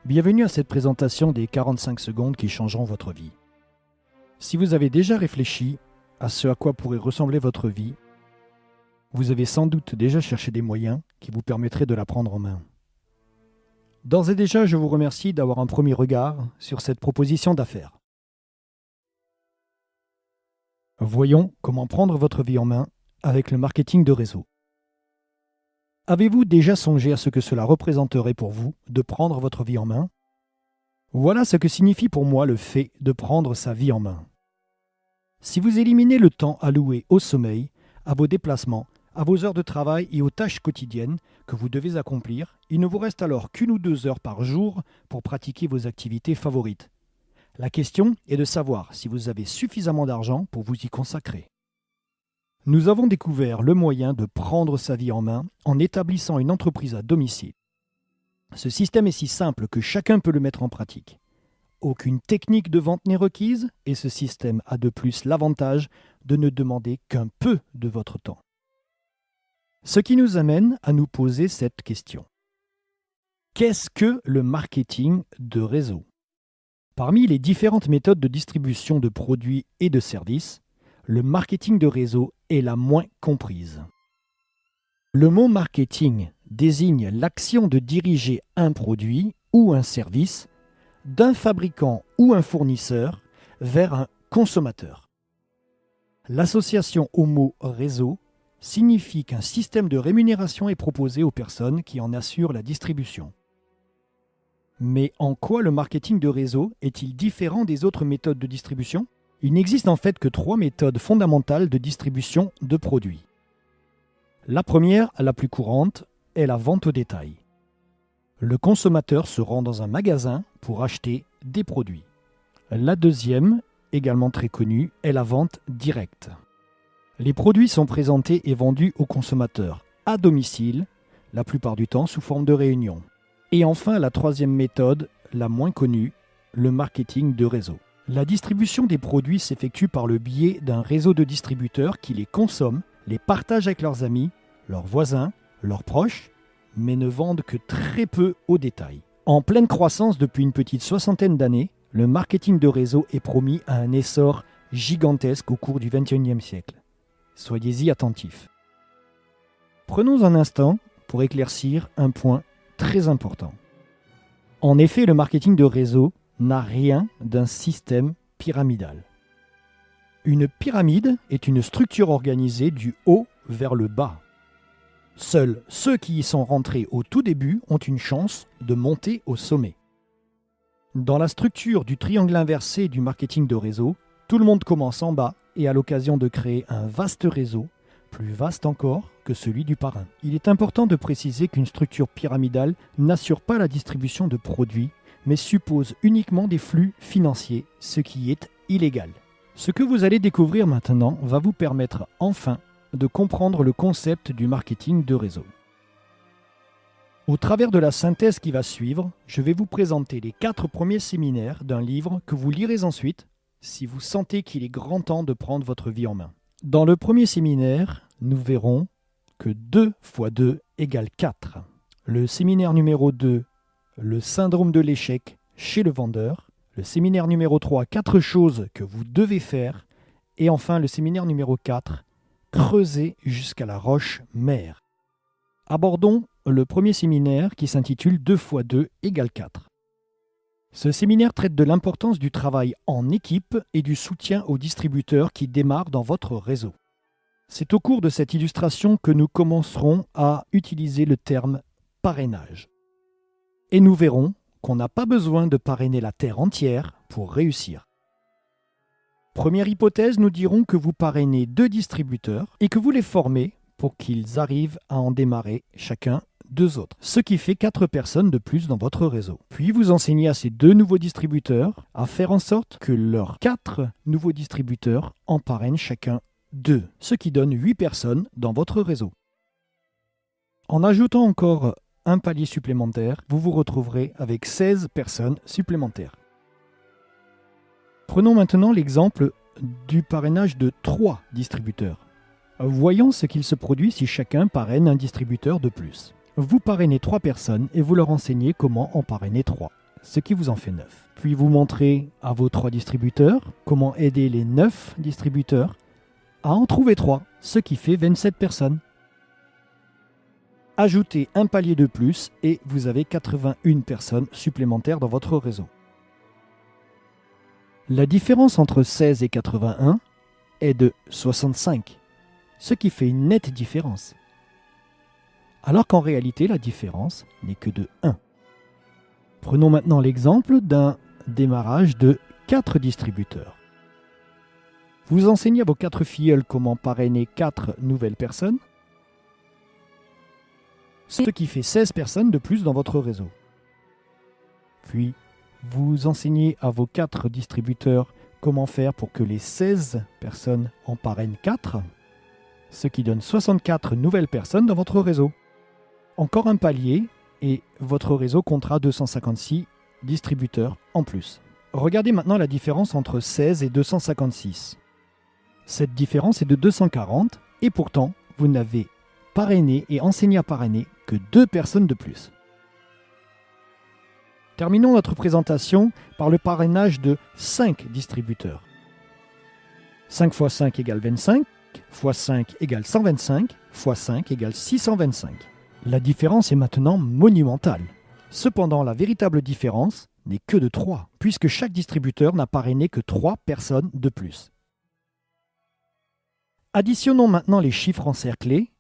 Bienvenue à cette présentation des 45 secondes qui changeront votre vie. Si vous avez déjà réfléchi à ce à quoi pourrait ressembler votre vie, vous avez sans doute déjà cherché des moyens qui vous permettraient de la prendre en main. D'ores et déjà, je vous remercie d'avoir un premier regard sur cette proposition d'affaires. Voyons comment prendre votre vie en main avec le marketing de réseau. Avez-vous déjà songé à ce que cela représenterait pour vous de prendre votre vie en main ? Voilà ce que signifie pour moi le fait de prendre sa vie en main. Si vous éliminez le temps alloué au sommeil, à vos déplacements, à vos heures de travail et aux tâches quotidiennes que vous devez accomplir, il ne vous reste alors qu'1 ou 2 heures par jour pour pratiquer vos activités favorites. La question est de savoir si vous avez suffisamment d'argent pour vous y consacrer. Nous avons découvert le moyen de prendre sa vie en main en établissant une entreprise à domicile. Ce système est si simple que chacun peut le mettre en pratique. Aucune technique de vente n'est requise et ce système a de plus l'avantage de ne demander qu'un peu de votre temps. Ce qui nous amène à nous poser cette question. Qu'est-ce que le marketing de réseau ? Parmi les différentes méthodes de distribution de produits et de services, le marketing de réseau est la moins comprise. Le mot marketing désigne l'action de diriger un produit ou un service d'un fabricant ou un fournisseur vers un consommateur. L'association au mot réseau signifie qu'un système de rémunération est proposé aux personnes qui en assurent la distribution. Mais en quoi le marketing de réseau est-il différent des autres méthodes de distribution ? Il n'existe en fait que 3 méthodes fondamentales de distribution de produits. La première, la plus courante, est la vente au détail. Le consommateur se rend dans un magasin pour acheter des produits. La deuxième, également très connue, est la vente directe. Les produits sont présentés et vendus au consommateur à domicile, la plupart du temps sous forme de réunion. Et enfin, la troisième méthode, la moins connue, le marketing de réseau. La distribution des produits s'effectue par le biais d'un réseau de distributeurs qui les consomment, les partagent avec leurs amis, leurs voisins, leurs proches, mais ne vendent que très peu au détail. En pleine croissance depuis une petite 60aine d'années, le marketing de réseau est promis à un essor gigantesque au cours du XXIe siècle. Soyez-y attentifs. Prenons un instant pour éclaircir un point très important. En effet, le marketing de réseau n'a rien d'un système pyramidal. Une pyramide est une structure organisée du haut vers le bas. Seuls ceux qui y sont rentrés au tout début ont une chance de monter au sommet. Dans la structure du triangle inversé du marketing de réseau, tout le monde commence en bas et a l'occasion de créer un vaste réseau, plus vaste encore que celui du parrain. Il est important de préciser qu'une structure pyramidale n'assure pas la distribution de produits, mais suppose uniquement des flux financiers, ce qui est illégal. Ce que vous allez découvrir maintenant va vous permettre enfin de comprendre le concept du marketing de réseau. Au travers de la synthèse qui va suivre, je vais vous présenter les 4 premiers séminaires d'un livre que vous lirez ensuite si vous sentez qu'il est grand temps de prendre votre vie en main. Dans le premier séminaire, nous verrons que 2 × 2 = 4. Le séminaire numéro 2, le syndrome de l'échec chez le vendeur. Le séminaire numéro 3, 4 choses que vous devez faire. Et enfin, le séminaire numéro 4, creuser jusqu'à la roche mère. Abordons le premier séminaire qui s'intitule 2 × 2 = 4. Ce séminaire traite de l'importance du travail en équipe et du soutien aux distributeurs qui démarrent dans votre réseau. C'est au cours de cette illustration que nous commencerons à utiliser le terme parrainage. Et nous verrons qu'on n'a pas besoin de parrainer la terre entière pour réussir. Première hypothèse, nous dirons que vous parrainez 2 distributeurs et que vous les formez pour qu'ils arrivent à en démarrer chacun 2 autres, ce qui fait 4 personnes de plus dans votre réseau. Puis vous enseignez à ces 2 nouveaux distributeurs à faire en sorte que leurs 4 nouveaux distributeurs en parrainent chacun 2, ce qui donne 8 personnes dans votre réseau. En ajoutant encore un palier supplémentaire, vous vous retrouverez avec 16 personnes supplémentaires. Prenons maintenant l'exemple du parrainage de 3 distributeurs. Voyons ce qu'il se produit si chacun parraine un distributeur de plus. Vous parrainez 3 personnes et vous leur enseignez comment en parrainer 3. ce qui vous en fait 9. Puis vous montrez à vos 3 distributeurs comment aider les 9 distributeurs à en trouver 3, ce qui fait 27 personnes. Ajoutez un palier de plus et vous avez 81 personnes supplémentaires dans votre réseau. La différence entre 16 et 81 est de 65, ce qui fait une nette différence. Alors qu'en réalité, la différence n'est que de 1. Prenons maintenant l'exemple d'un démarrage de 4 distributeurs. Vous enseignez à vos 4 filleuls comment parrainer 4 nouvelles personnes, ce qui fait 16 personnes de plus dans votre réseau. Puis, vous enseignez à vos 4 distributeurs comment faire pour que les 16 personnes en parrainent 4, ce qui donne 64 nouvelles personnes dans votre réseau. Encore un palier et votre réseau comptera 256 distributeurs en plus. Regardez maintenant la différence entre 16 et 256. Cette différence est de 240 et pourtant, vous n'avez parrainé et enseigné à parrainer que 2 personnes de plus. Terminons notre présentation par le parrainage de 5 distributeurs. 5 x 5 égale 25, x 5 égale 125, x 5 égale 625. La différence est maintenant monumentale. Cependant, la véritable différence n'est que de 3, puisque chaque distributeur n'a parrainé que 3 personnes de plus. Additionnons maintenant les chiffres encerclés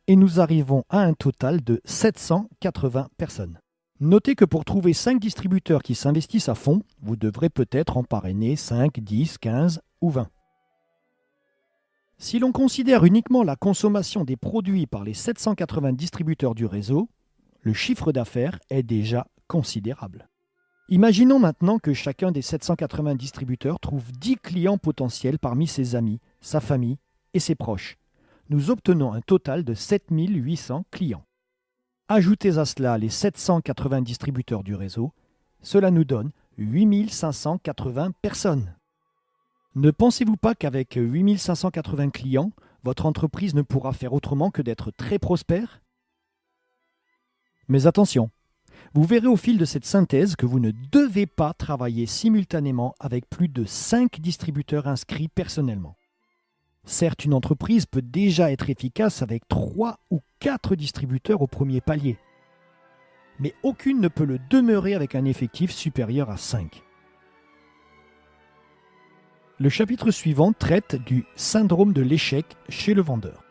et nous arrivons à un total de 780 personnes. Notez que pour trouver 5 distributeurs qui s'investissent à fond, vous devrez peut-être en parrainer 5, 10, 15 ou 20. Si l'on considère uniquement la consommation des produits par les 780 distributeurs du réseau, le chiffre d'affaires est déjà considérable. Imaginons maintenant que chacun des 780 distributeurs trouve 10 clients potentiels parmi ses amis, sa famille et ses proches. Nous obtenons un total de 7800 clients. Ajoutez à cela les 780 distributeurs du réseau, cela nous donne 8580 personnes. Ne pensez-vous pas qu'avec 8580 clients, votre entreprise ne pourra faire autrement que d'être très prospère? Mais attention, vous verrez au fil de cette synthèse que vous ne devez pas travailler simultanément avec plus de 5 distributeurs inscrits personnellement. Certes, une entreprise peut déjà être efficace avec 3 ou 4 distributeurs au premier palier, mais aucune ne peut le demeurer avec un effectif supérieur à 5. Le chapitre suivant traite du syndrome de l'échec chez le vendeur.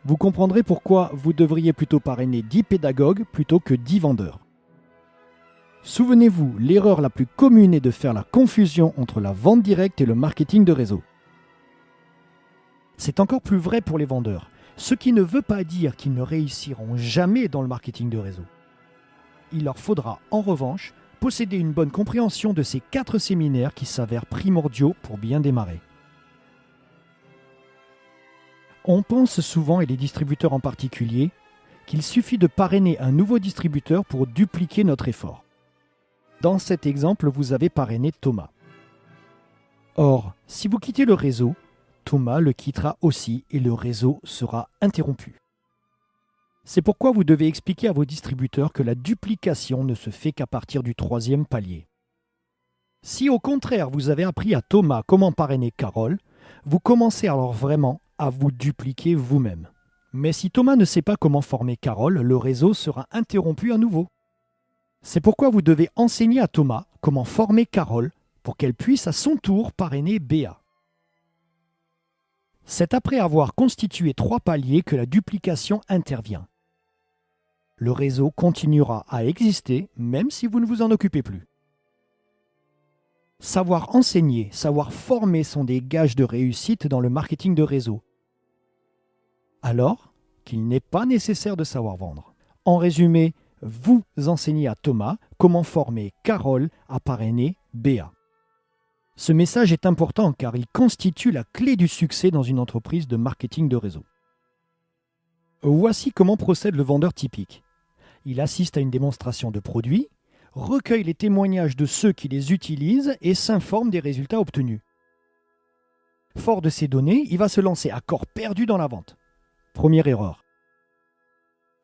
Vous comprendrez pourquoi vous devriez plutôt parrainer 10 pédagogues plutôt que 10 vendeurs. Souvenez-vous, l'erreur la plus commune est de faire la confusion entre la vente directe et le marketing de réseau. C'est encore plus vrai pour les vendeurs, ce qui ne veut pas dire qu'ils ne réussiront jamais dans le marketing de réseau. Il leur faudra en revanche posséder une bonne compréhension de ces 4 séminaires qui s'avèrent primordiaux pour bien démarrer. On pense souvent, et les distributeurs en particulier, qu'il suffit de parrainer un nouveau distributeur pour dupliquer notre effort. Dans cet exemple, vous avez parrainé Thomas. Or, si vous quittez le réseau, Thomas le quittera aussi et le réseau sera interrompu. C'est pourquoi vous devez expliquer à vos distributeurs que la duplication ne se fait qu'à partir du 3e palier. Si au contraire vous avez appris à Thomas comment parrainer Carole, vous commencez alors vraiment à vous dupliquer vous-même. Mais si Thomas ne sait pas comment former Carole, le réseau sera interrompu à nouveau. C'est pourquoi vous devez enseigner à Thomas comment former Carole pour qu'elle puisse à son tour parrainer Béa. C'est après avoir constitué 3 paliers que la duplication intervient. Le réseau continuera à exister même si vous ne vous en occupez plus. Savoir enseigner, savoir former sont des gages de réussite dans le marketing de réseau. Alors qu'il n'est pas nécessaire de savoir vendre. En résumé, vous enseignez à Thomas comment former Carole à parrainer Béa. Ce message est important car il constitue la clé du succès dans une entreprise de marketing de réseau. Voici comment procède le vendeur typique. Il assiste à une démonstration de produits, recueille les témoignages de ceux qui les utilisent et s'informe des résultats obtenus. Fort de ces données, il va se lancer à corps perdu dans la vente. Première erreur.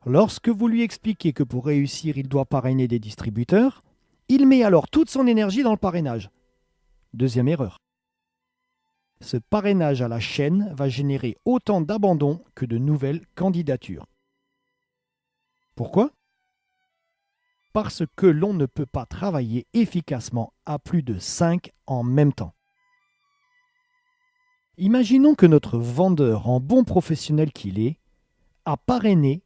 Lorsque vous lui expliquez que pour réussir, il doit parrainer des distributeurs, il met alors toute son énergie dans le parrainage. Deuxième erreur. Ce parrainage à la chaîne va générer autant d'abandons que de nouvelles candidatures. Pourquoi ? Parce que l'on ne peut pas travailler efficacement à plus de 5 en même temps. Imaginons que notre vendeur, en bon professionnel qu'il est, a parrainé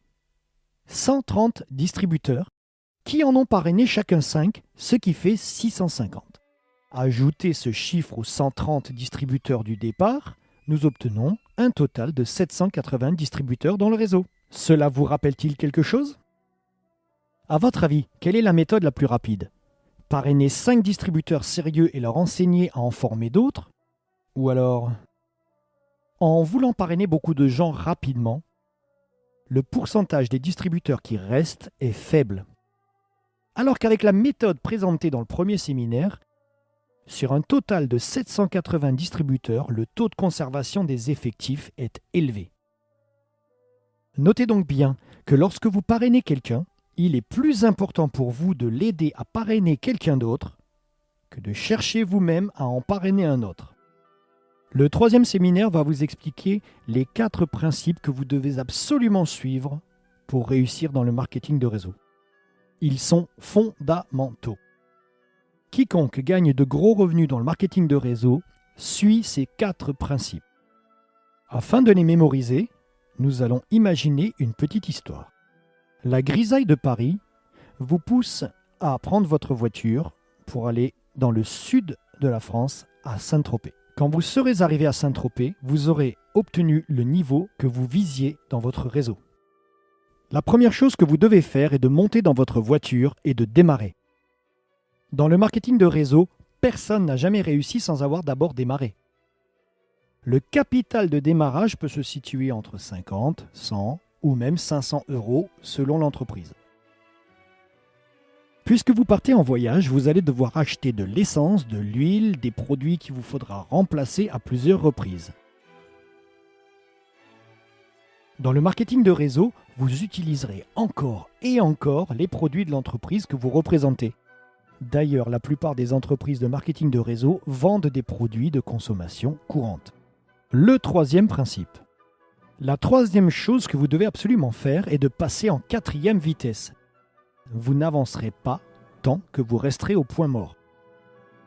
130 distributeurs qui en ont parrainé chacun 5, ce qui fait 650. Ajoutez ce chiffre aux 130 distributeurs du départ, nous obtenons un total de 780 distributeurs dans le réseau. Cela vous rappelle-t-il quelque chose ? À votre avis, quelle est la méthode la plus rapide ? Parrainer 5 distributeurs sérieux et leur enseigner à en former d'autres ? Ou alors, en voulant parrainer beaucoup de gens rapidement, le pourcentage des distributeurs qui restent est faible. Alors qu'avec la méthode présentée dans le premier séminaire, sur un total de 780 distributeurs, le taux de conservation des effectifs est élevé. Notez donc bien que lorsque vous parrainez quelqu'un, il est plus important pour vous de l'aider à parrainer quelqu'un d'autre que de chercher vous-même à en parrainer un autre. Le troisième séminaire va vous expliquer les 4 principes que vous devez absolument suivre pour réussir dans le marketing de réseau. Ils sont fondamentaux. Quiconque gagne de gros revenus dans le marketing de réseau suit ces 4 principes. Afin de les mémoriser, nous allons imaginer une petite histoire. La grisaille de Paris vous pousse à prendre votre voiture pour aller dans le sud de la France, à Saint-Tropez. Quand vous serez arrivé à Saint-Tropez, vous aurez obtenu le niveau que vous visiez dans votre réseau. La première chose que vous devez faire est de monter dans votre voiture et de démarrer. Dans le marketing de réseau, personne n'a jamais réussi sans avoir d'abord démarré. Le capital de démarrage peut se situer entre 50, 100 ou même 500 € selon l'entreprise. Puisque vous partez en voyage, vous allez devoir acheter de l'essence, de l'huile, des produits qu'il vous faudra remplacer à plusieurs reprises. Dans le marketing de réseau, vous utiliserez encore et encore les produits de l'entreprise que vous représentez. D'ailleurs, la plupart des entreprises de marketing de réseau vendent des produits de consommation courante. Le troisième principe. La troisième chose que vous devez absolument faire est de passer en 4e vitesse. Vous n'avancerez pas tant que vous resterez au point mort.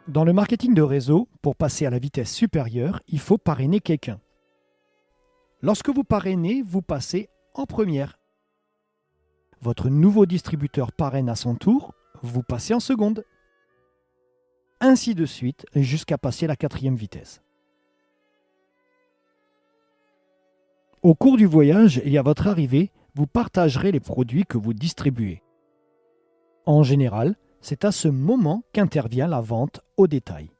Dans le marketing de réseau, pour passer à la vitesse supérieure, il faut parrainer quelqu'un. Lorsque vous parrainez, vous passez en première. Votre nouveau distributeur parraine à son tour, vous passez en seconde. Ainsi de suite, jusqu'à passer la 4e vitesse. Au cours du voyage et à votre arrivée, vous partagerez les produits que vous distribuez. En général, c'est à ce moment qu'intervient la vente au détail.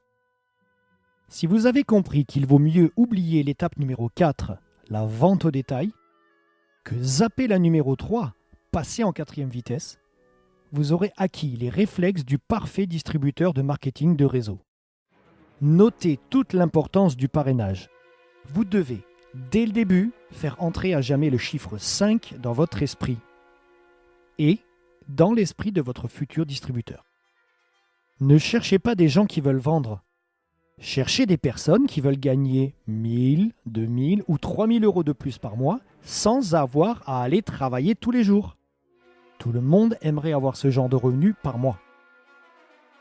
Si vous avez compris qu'il vaut mieux oublier l'étape numéro 4, la vente au détail, que zapper la numéro 3, passer en 4e vitesse, vous aurez acquis les réflexes du parfait distributeur de marketing de réseau. Notez toute l'importance du parrainage. Vous devez, dès le début, faire entrer à jamais le chiffre 5 dans votre esprit et dans l'esprit de votre futur distributeur. Ne cherchez pas des gens qui veulent vendre. Cherchez des personnes qui veulent gagner 1000, 2000 ou 3000 € de plus par mois sans avoir à aller travailler tous les jours. Tout le monde aimerait avoir ce genre de revenus par mois.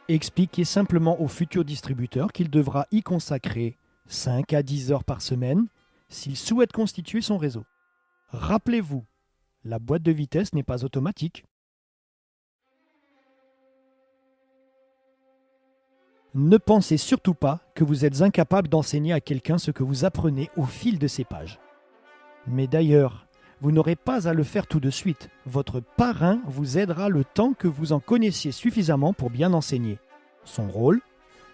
Expliquez simplement au futur distributeur qu'il devra y consacrer 5 à 10 heures par semaine s'il souhaite constituer son réseau. Rappelez-vous, la boîte de vitesse n'est pas automatique. Ne pensez surtout pas que vous êtes incapable d'enseigner à quelqu'un ce que vous apprenez au fil de ces pages. Mais d'ailleurs, vous n'aurez pas à le faire tout de suite. Votre parrain vous aidera le temps que vous en connaissiez suffisamment pour bien enseigner. Son rôle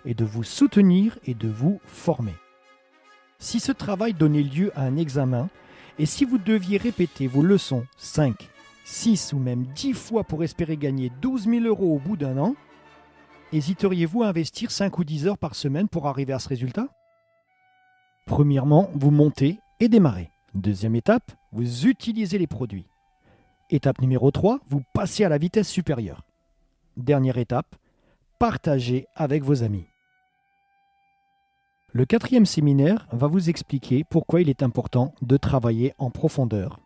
est de vous soutenir et de vous former. Si ce travail donnait lieu à un examen, et si vous deviez répéter vos leçons 5, 6 ou même 10 fois pour espérer gagner 12 000 € au bout d'un an, hésiteriez-vous à investir 5 ou 10 heures par semaine pour arriver à ce résultat ? Premièrement, vous montez et démarrez. Deuxième étape, vous utilisez les produits. Étape numéro 3, vous passez à la vitesse supérieure. Dernière étape, partagez avec vos amis. Le 4e séminaire va vous expliquer pourquoi il est important de travailler en profondeur.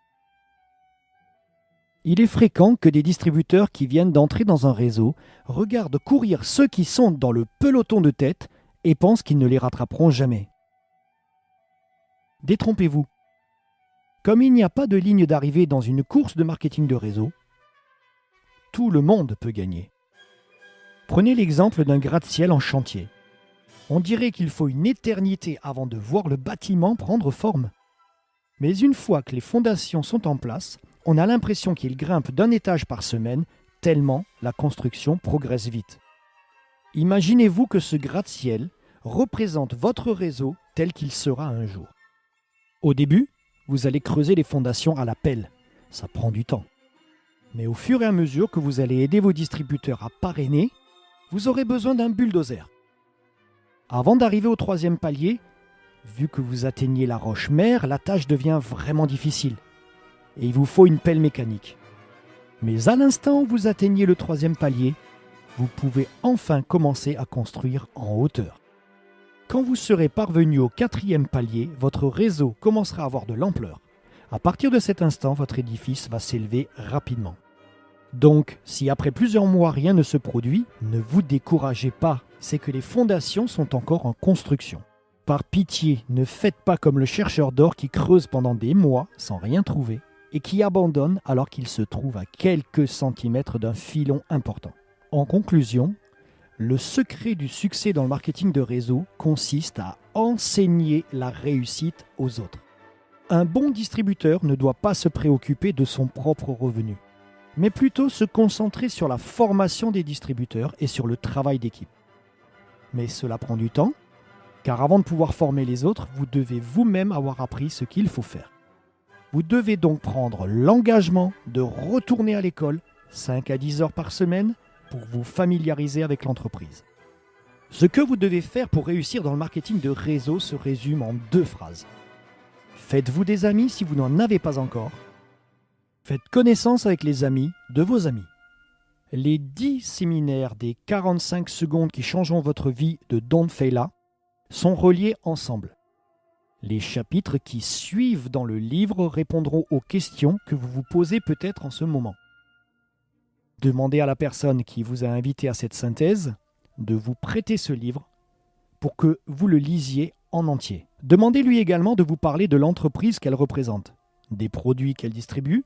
Il est fréquent que des distributeurs qui viennent d'entrer dans un réseau regardent courir ceux qui sont dans le peloton de tête et pensent qu'ils ne les rattraperont jamais. Détrompez-vous. Comme il n'y a pas de ligne d'arrivée dans une course de marketing de réseau, tout le monde peut gagner. Prenez l'exemple d'un gratte-ciel en chantier. On dirait qu'il faut une éternité avant de voir le bâtiment prendre forme. Mais une fois que les fondations sont en place, on a l'impression qu'il grimpe d'un étage par semaine, tellement la construction progresse vite. Imaginez-vous que ce gratte-ciel représente votre réseau tel qu'il sera un jour. Au début, vous allez creuser les fondations à la pelle. Ça prend du temps. Mais au fur et à mesure que vous allez aider vos distributeurs à parrainer, vous aurez besoin d'un bulldozer. Avant d'arriver au 3e palier, vu que vous atteignez la roche mère, la tâche devient vraiment difficile. Et il vous faut une pelle mécanique. Mais à l'instant où vous atteignez le 3e palier, vous pouvez enfin commencer à construire en hauteur. Quand vous serez parvenu au 4e palier, votre réseau commencera à avoir de l'ampleur. À partir de cet instant, votre édifice va s'élever rapidement. Donc, si après plusieurs mois rien ne se produit, ne vous découragez pas, c'est que les fondations sont encore en construction. Par pitié, ne faites pas comme le chercheur d'or qui creuse pendant des mois sans rien trouver et qui abandonne alors qu'il se trouve à quelques centimètres d'un filon important. En conclusion, le secret du succès dans le marketing de réseau consiste à enseigner la réussite aux autres. Un bon distributeur ne doit pas se préoccuper de son propre revenu, mais plutôt se concentrer sur la formation des distributeurs et sur le travail d'équipe. Mais cela prend du temps, car avant de pouvoir former les autres, vous devez vous-même avoir appris ce qu'il faut faire. Vous devez donc prendre l'engagement de retourner à l'école 5 à 10 heures par semaine pour vous familiariser avec l'entreprise. Ce que vous devez faire pour réussir dans le marketing de réseau se résume en 2 phrases. Faites-vous des amis si vous n'en avez pas encore. Faites connaissance avec les amis de vos amis. Les 10 séminaires des 45 secondes qui changeront votre vie de Don Failla sont reliés ensemble. Les chapitres qui suivent dans le livre répondront aux questions que vous vous posez peut-être en ce moment. Demandez à la personne qui vous a invité à cette synthèse de vous prêter ce livre pour que vous le lisiez en entier. Demandez-lui également de vous parler de l'entreprise qu'elle représente, des produits qu'elle distribue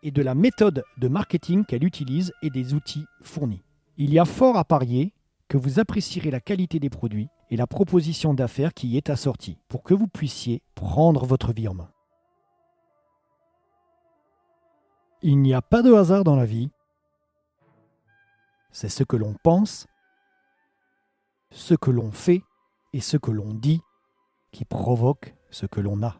et de la méthode de marketing qu'elle utilise et des outils fournis. Il y a fort à parier que vous apprécierez la qualité des produits et la proposition d'affaires qui y est assortie pour que vous puissiez prendre votre vie en main. Il n'y a pas de hasard dans la vie. C'est ce que l'on pense, ce que l'on fait et ce que l'on dit qui provoque ce que l'on a.